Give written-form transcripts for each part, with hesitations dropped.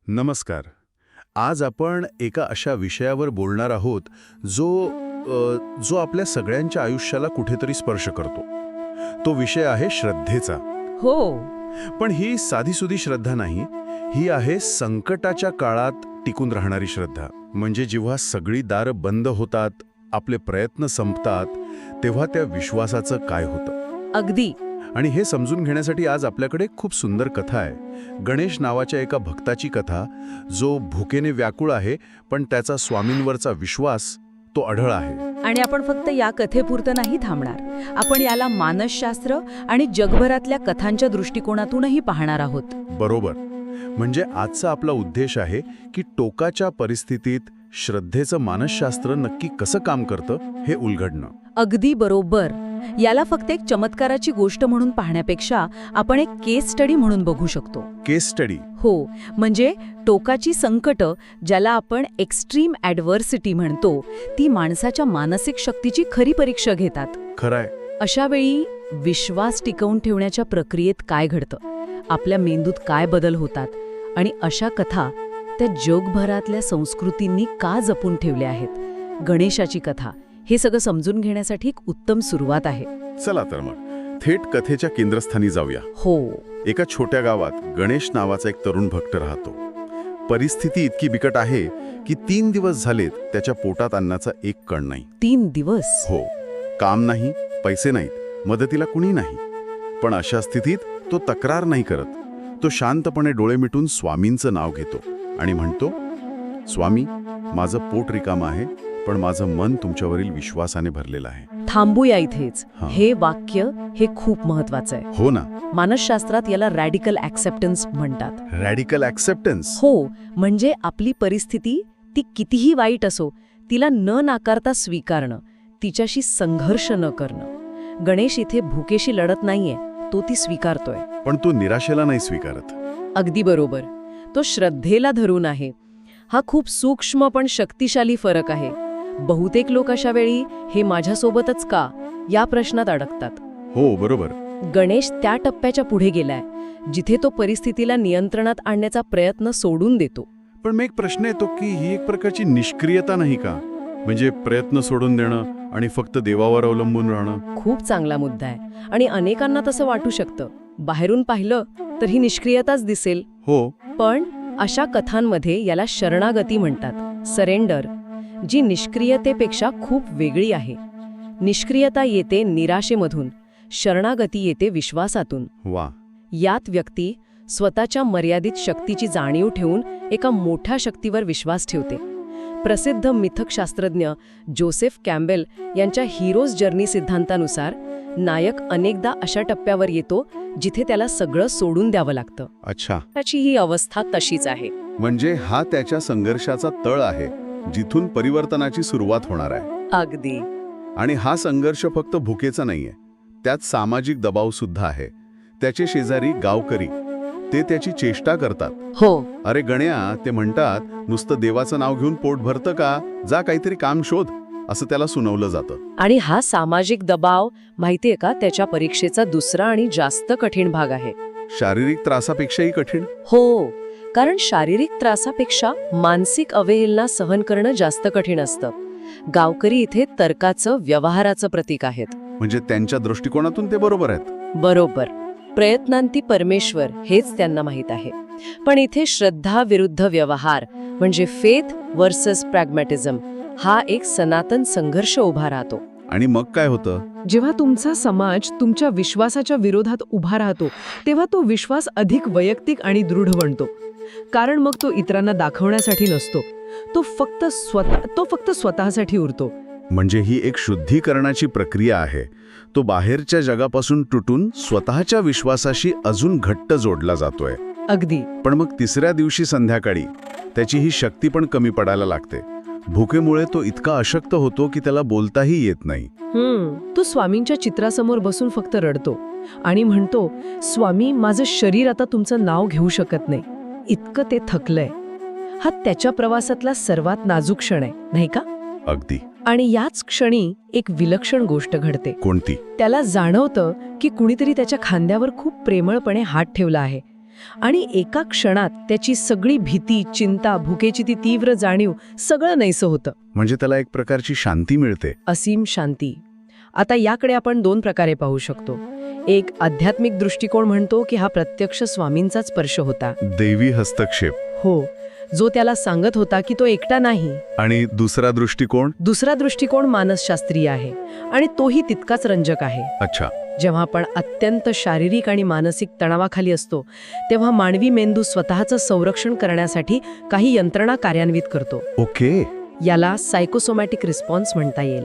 नमस्कार. आज आपण एका अशा विषयावर बोलणार आहोत जो आपल्या सगळ्यांच्या आयुष्याला कुठेतरी स्पर्श करतो. तो विषय आहे श्रद्धेचा. हो. पण ही साधीसुधी श्रद्धा नाही, ही आहे संकटाच्या काळात टिकून राहणारी श्रद्धा. म्हणजे जेव्हा सगळी दारं बंद होतात, आपले प्रयत्न संपतात, तेव्हा त्या विश्वासाचं काय होतं. अगदी. आणि हे समजून घेण्यासाठी आज आपल्याकडे खूप सुंदर कथा आहे. गणेश नावाच्या एका भक्ताची कथा, जो भुकेने व्याकुळ आहे, पण त्याचा स्वामींवरचा विश्वास तो अढळ आहे. आणि आपण फक्त या कथेपुरतं नाही थांबणार. आपण याला मानसशास्त्र आणि जगभरातल्या कथांच्या दृष्टिकोनातूनही पाहणार आहोत. बरोबर. म्हणजे आजचा आपला उद्देश आहे की टोकाच्या परिस्थितीत श्रद्धेचं मानसशास्त्र नक्की कसं काम करतं हे उलगडणं. अगदी बरोबर. याला फक्त एक चमत्काराची गोष्ट म्हणून पाहण्यापेक्षा आपण एक केस स्टडी म्हणून बघू शकतो. केस स्टडी? हो, म्हणजे टोकाची संकटं, ज्याला आपण एक्स्ट्रीम ॲडव्हर्सिटी म्हणतो, ती माणसाच्या मानसिक शक्तीची खरी परीक्षा घेतात. खरंय. अशा वेळी विश्वास टिकवून ठेवण्याच्या प्रक्रियेत काय घडतं, आपल्या मेंदूत काय बदल होतात, आणि अशा कथा त्या जगभरातल्या संस्कृतींनी का जपून ठेवल्या आहेत. गणेशाची कथा हे सगळं समजून घेण्यासाठी एक उत्तम सुरुवात आहे. चला तर मग थेट कथेच्या केंद्रस्थानी जाऊया. हो. एका छोट्या गावात गणेश नावाचा एक तरुण भक्त राहतो. परिस्थिती इतकी बिकट आहे की 3 दिवस झालेत त्याच्या पोटात अन्नाचा एक कण नाही. 3 दिवस? हो. काम नाही, पैसे नाहीत, मदतीला कुणी नाही. पण अशा स्थितीत तो तक्रार नाही करत. तो शांतपणे डोळे मिटून स्वामींचं नाव घेतो आणि म्हणतो, स्वामी, माझं पोट रिकामं आहे, पण माझं मन तुमच्यावरील विश्वासाने भरलेलं आहे. थांबूया इथेच. हां. हे वाक्य हे खूप महत्वाचं आहे. हो ना. मानसशास्त्रात याला रॅडिकल ॲक्सेप्टन्स म्हणतात. Radical acceptance? हो, म्हणजे आपली परिस्थिती ती कितीही वाईट असो, तिला न नाकारता स्वीकारणं, तिच्याशी संघर्ष न करणं. गणेश इथे भुकेशी लढत नाहीये, तो ती स्वीकारतोय. पण तो निराशेला नाही स्वीकारत. अगदी बरोबर. तो श्रद्धेला धरून आहे. हा खूप सूक्ष्म पण शक्तिशाली फरक आहे. बहुतेक लोक अशा वेळी हे माझ्यासोबतच का या प्रश्नात अडकतात. हो, बरोबर. गणेश त्या टप्प्याच्या पुढे गेलाय जिथे तो परिस्थितीला नियंत्रणात आणण्याचा प्रयत्न सोडून देतो. पण मग एक प्रश्न येतो की ही एक प्रकारची निष्क्रियता नाही का? म्हणजे प्रयत्न सोडून देणं आणि फक्त देवावर अवलंबून राहणं. खूप चांगला मुद्दा आहे आणि अनेकांना तसं वाटू शकतं. बाहेरून पाहिलं तर ही निष्क्रियताच दिसेल. हो. पण अशा कथांमध्ये याला शरणागती म्हणतात, सरेंडर, जी निष्क्रियतेपेक्षा खूप वेगळी आहे. निष्क्रियता येते निराशेमधून, शरणागती येते विश्वासातून. वा. यात व्यक्ती स्वतःच्या मर्यादित शक्तीची जाणीव ठेवून एका मोठ्या शक्तीवर विश्वास ठेवते. प्रसिद्ध मिथकशास्त्रज्ञ जोसेफ कॅम्बेल यांच्या हिरोज जर्नी सिद्धांतानुसार नायक अनेकदा अशा टप्प्यावर येतो जिथे त्याला सगळं सोडून द्यावं लागतं. अच्छा. त्याची ही अवस्था तशीच आहे. म्हणजे हा त्याच्या संघर्षाचा तळ आहे, जिथून परिवर्तनाची सुरुवात होणार आहे. अगदी. आणि हा संघर्ष फक्त भुकेचा नाहीये, त्यात सामाजिक दबाव सुद्धा आहे. त्याचे शेजारी गावकरी ते त्याची चेष्टा करतात. हो. अरे गण्या, ते म्हणतात, नुसतं देवाचं नाव घेऊन पोट भरतं का? जा काहीतरी काम शोध, असं त्याला सुनावलं जातं. आणि हा सामाजिक दबाव माहितीये का, त्याच्या परीक्षेचा दुसरा आणि जास्त कठीण भाग आहे. शारीरिक त्रासापेक्षाही कठीण? हो, कारण शारीरिक त्रासापेक्षा मानसिक अवहेलना सहन करणं जास्त कठीण असतं. गावकरी इथे तर्काचं, व्यवहाराचं प्रतीक आहेत. म्हणजे त्यांच्या दृष्टिकोनातून ते बरोबर आहेत. बरोबर. प्रयत्नांती परमेश्वर हेच त्यांना माहीत आहे. पण इथे श्रद्धा विरुद्ध व्यवहार म्हणजे फेथ वर्सेस प्रॅग्मॅटिझम हा एक सनातन संघर्ष उभा राहतो. आणि मग काय होतं? जेव्हा तुमचा समाज तुमच्या विश्वासाच्या विरोधात उभा राहतो, तेव्हा तो विश्वास अधिक वैयक्तिक आणि दृढ बनतो. कारण मग तो इतरांना दाखवण्यासाठी नसतो, तो फक्त स्वतःसाठी उरतो. म्हणजे ही एक शुद्धीकरणाची प्रक्रिया आहे. तो बाहेरच्या जगापासून तुटून स्वतःच्या विश्वासाशी अजून घट्ट जोडला जातोय. अगदी. पण मग तिसऱ्या दिवशी संध्याकाळी त्याची ही शक्ती पण कमी पडायला लागते. भुकेमुळे तो इतका अशक्त होतो की त्याला बोलताही येत नाही. तो स्वामींच्या चित्रासमोर बसून फक्त रडतो आणि म्हणतो, स्वामी, माझं शरीर आता तुमचं नाव घेऊ शकत नाही, इतकं ते थकलंय. हा त्याच्या प्रवासातला सर्वात नाजूक क्षण आहे, नाही का? अगदी. आणि याच क्षणी एक विलक्षण गोष्ट घडते. कोणती? त्याला जाणवतं की कुणीतरी त्याच्या खांद्यावर खूप प्रेमळपणे हात ठेवला आहे. आणि एका क्षणात त्याची सगळी भीती, चिंता, भुकेची ती तीव्र जाणीव सगळं नाहीसं होतं. म्हणजे त्याला एक प्रकारची शांती मिळते. असीम शांती. आता याकडे आपण 2 प्रकारे पाहू शकतो. एक आध्यात्मिक दृष्टिकोन म्हणतो की हा प्रत्यक्ष स्वामींचाच स्पर्श होता. दैवी हस्तक्षेप. हो, जो त्याला सांगत होता की तो एकटा नाही. आणि दुसरा दृष्टिकोन मानसशास्त्रीय आहे आणि तोही तितकाच रंजक आहे. अच्छा. जेव्हा आपण अत्यंत शारीरिक आणि मानसिक तणावाखाली असतो तेव्हा मानवी मेंदू स्वतःचं संरक्षण करण्यासाठी काही यंत्रणा कार्यान्वित करतो. ओके. याला सायकोसोमॅटिक रिस्पॉन्स म्हणता येईल.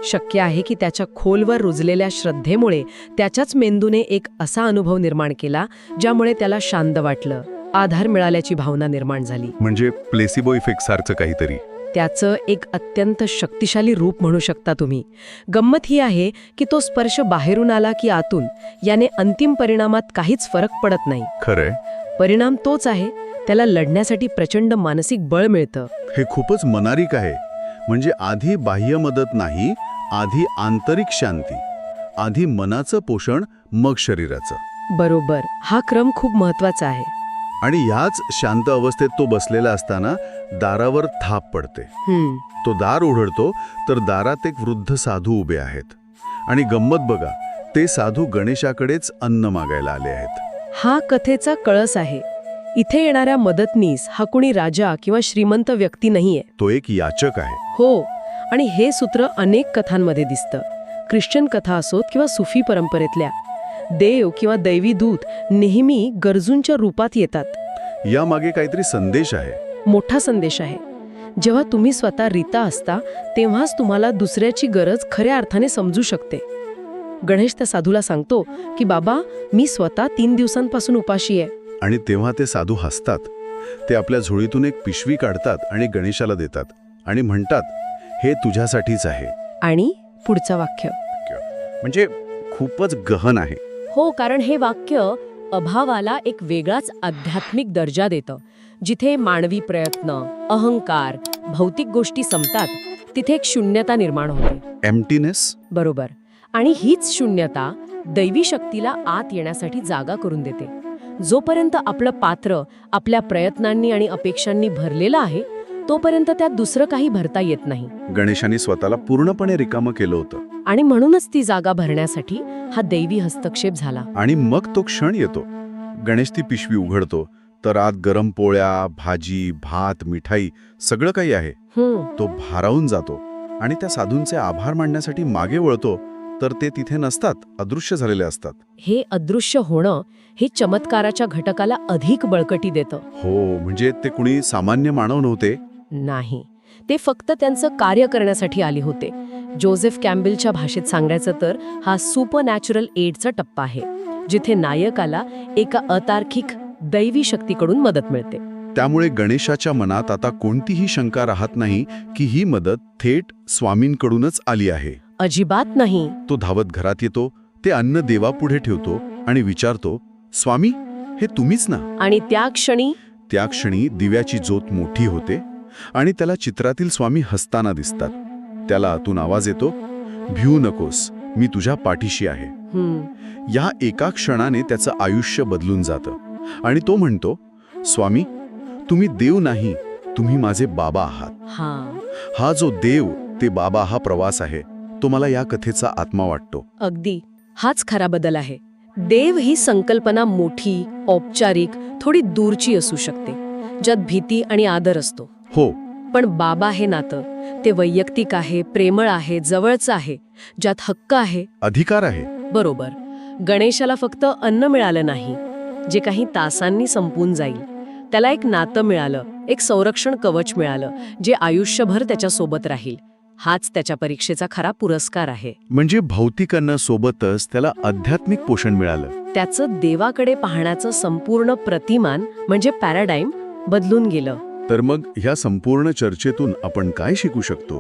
शक्य आहे की त्याच्या खोलवर रुजलेल्या श्रद्धेमुळे त्याच्याच मेंदूने एक असा अनुभव निर्माण केला ज्यामुळे त्याला शांत वाटलं, आधार मिळाल्याची भावना निर्माण झाली. म्हणजे प्लेसिबो इफेक्ट सारखं काहीतरी. त्याचं एक अत्यंत शक्तिशाली रूप म्हणू शकता तुम्ही. गंमत ही आहे की तो स्पर्श बाहेरून आला की आतून, याने अंतिम परिणामात काहीच फरक पडत नाही. खरंय. परिणाम तोच आहे, त्याला लढण्यासाठी प्रचंड मानसिक बळ मिळतं. हे खूपच मनारिक आहे. म्हणजे आधी बाह्य मदत नाही, आधी आंतरिक शांती, आधी मनाचं पोषण, मग शरीराचं. बरोबर. हा क्रम खूप महत्वाचा आहे. आणि ह्याच शांत अवस्थेत तो बसलेला असताना दारावर थाप पडते. तो दार उघडतो तर दारात एक वृद्ध साधू उभे आहेत. आणि गंमत बघा, ते साधू गणेशाकडेच अन्न मागायला आले आहेत. हा कथेचा कळस आहे. इथे येणाऱ्या मदतनीस हा कुणी राजा किंवा श्रीमंत व्यक्ती नाहीये. तो एक याचक आहे. हो, आणि हे सूत्र अनेक कथांमध्ये दिसतं. ख्रिश्चन कथा असोत किंवा सुफी परंपरेतल्या, देव किंवा दैवी दूत नेहमी गरजूंच्या रूपात येतात. यामागे काहीतरी संदेश आहे. मोठा संदेश आहे. जेव्हा तुम्ही स्वतः रिता असता तेव्हाच तुम्हाला दुसऱ्याची गरज खऱ्या अर्थाने समजू शकते. गणेश त्या साधूला सांगतो की बाबा, मी स्वतः 3 दिवसांपासून उपाशी आहे. आणि तेव्हा ते साधू हसतात. ते आपल्या झोळीतून एक पिशवी काढतात आणि गणेशाला देतात आणि म्हणतात, हे तुझ्यासाठीच आहे. आणि पुढचं वाक्य म्हणजे खूपच गहन आहे. हो, कारण हे वाक्य अभावाला एक वेगळाच आध्यात्मिक दर्जा देतं. जिथे मानवी प्रयत्न, अहंकार, भौतिक गोष्टी संपतात, तिथे एक शून्यता निर्माण होते. एम्प्टीनेस. बरोबर. आणि हीच शून्यता दैवी शक्तीला आत येण्यासाठी जागा करून देते. जोपर्यंत आपलं पात्र आपल्या प्रयत्नांनी आणि अपेक्षांनी भरलेलं आहे, तोपर्यंत त्यात दुसरं काही भरता येत नाही. गणेशाने स्वतःला पूर्णपणे रिकामं केलं होतं. आणि म्हणूनच ती जागा भरण्यासाठी हा दैवी हस्तक्षेप झाला. आणि मग तो क्षण येतो. गणेश ती पिशवी उघडतो तर आत गरम पोळ्या, भाजी, भात, मिठाई सगळं काही आहे. तो भारावून जातो आणि त्या साधूंचे आभार मानण्यासाठी मागे वळतो तर ते तिथे नसतात, अदृश्य झालेले असतात. हे अदृश्य होणं हे चमत्काराच्या घटकाला अधिक बळकटी देतं. हो, म्हणजे ते कुणी सामान्य मानव नव्हते. नाही, ते फक्त त्यांचं कार्य करण्यासाठी आले होते. जोसेफ कॅम्बेलच्या भाषेत सांगायचं तर हा सुपरनॅचरल एडचा टप्पा आहे, जिथे नायकाला एका अतार्किक दैवी शक्तीकडून मदत मिळते. त्यामुळे गणेशाच्या मनात आता कोणतीही शंका राहत नाही की ही मदत थेट स्वामींकडूनच आली आहे. अजिबात नाही. तो धावत घरात येतो, ते अन्न देवापुढे ठेवतो आणि विचारतो, स्वामी, हे तुम्हीच ना? आणि त्या क्षणी दिव्याची ज्योत मोठी होते आणि त्याला चित्रातील स्वामी हसताना दिसतात. त्याला आतून आवाज येतो, भिऊ नकोस, मी तुझ्या पाठीशी आहे. या एका क्षणाने त्याचं आयुष्य बदलून जातं आणि तो म्हणतो, स्वामी, तुम्ही देव नाही, तुम्ही माझे बाबा आहात. हा जो देव ते बाबा हा प्रवास आहे, तो मला या कथेचा आत्मा वाटतो. अगदी हाच खरा बदल आहे. देव ही संकल्पना मोठी, औपचारिक, थोडी दूरची असू शकते, ज्यात भीती आणि आदर असतो. हो, पण बाबा हे नातं ते वैयक्तिक आहे, प्रेमळ आहे, जवळचं आहे, ज्यात हक्क आहे, अधिकार आहे. बरोबर. गणेशाला फक्त अन्न मिळालं नाही, जे काही तासांनी संपून जाईल. त्याला एक नातं मिळालं, एक संरक्षण कवच मिळालं, जे आयुष्यभर त्याच्यासोबत राहील. हाच त्याच्या परीक्षेचा खरा पुरस्कार आहे. म्हणजे भौतिक अन्न सोबतच त्याला आध्यात्मिक पोषण मिळालं. त्याचं देवाकडे पाहण्याचं संपूर्ण प्रतिमान म्हणजे पॅराडाईम बदलून गेलं. तर मग ह्या संपूर्ण चर्चेतून आपण काय शिकू शकतो?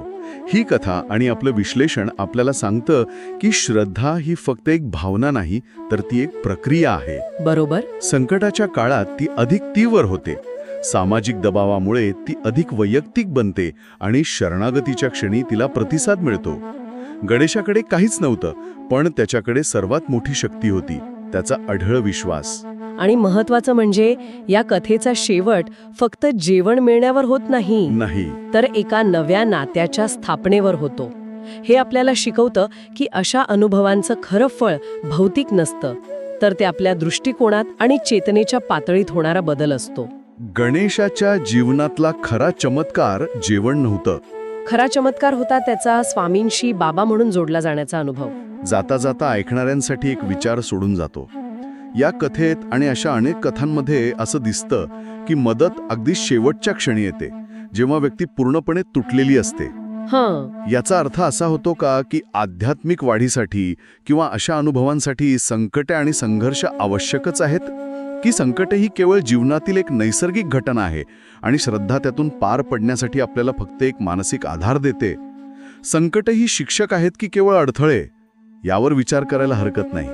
ही कथा आणि आपलं विश्लेषण आपल्याला सांगतं की श्रद्धा ही फक्त एक भावना नाही, तर ती एक प्रक्रिया आहे. बरोबर. संकटाच्या काळात ती अधिक तीव्र होते, सामाजिक दबावामुळे ती अधिक वैयक्तिक बनते आणि शरणागतीच्या क्षणी तिला प्रतिसाद मिळतो. गणेशाकडे काहीच नव्हतं, पण त्याच्याकडे सर्वात मोठी शक्ती होती, त्याचा अढळ विश्वास. आणि महत्वाचं म्हणजे या कथेचा शेवट फक्त जेवण मिळण्यावर होत नाही, तर एका नव्या नात्याच्या स्थापनेवर होतो. हे आपल्याला शिकवतं की अशा अनुभवांचं खरं फळ भौतिक नसतं, तर ते आपल्या दृष्टिकोनात आणि चेतनेच्या पातळीत होणारा बदल असतो. गणेशाच्या जीवनातला खरा चमत्कार जेवण नव्हतं. खरा चमत्कार होता त्याचा स्वामींशी बाबा म्हणून जोडला जाण्याचा अनुभव. जाता जाता ऐकणाऱ्यांसाठी एक विचार सोडून जातो. या कथेत आणि अशा अनेक कथांमध्ये असं दिसतं की मदत अगदी शेवटच्या क्षणी येते, जेव्हा व्यक्ती पूर्णपणे तुटलेली असते. याचा अर्थ असा होतो का की आध्यात्मिक वाढीसाठी किंवा अशा अनुभवांसाठी संकटे आणि संघर्ष आवश्यकच आहेत, की संकटे ही केवळ जीवनातील एक नैसर्गिक घटना आहे आणि श्रद्धा त्यातून पार पडण्यासाठी आपल्याला फक्त एक मानसिक आधार देते? संकटे ही शिक्षक आहेत की केवळ अडथळे? यावर विचार करायला हरकत नाही.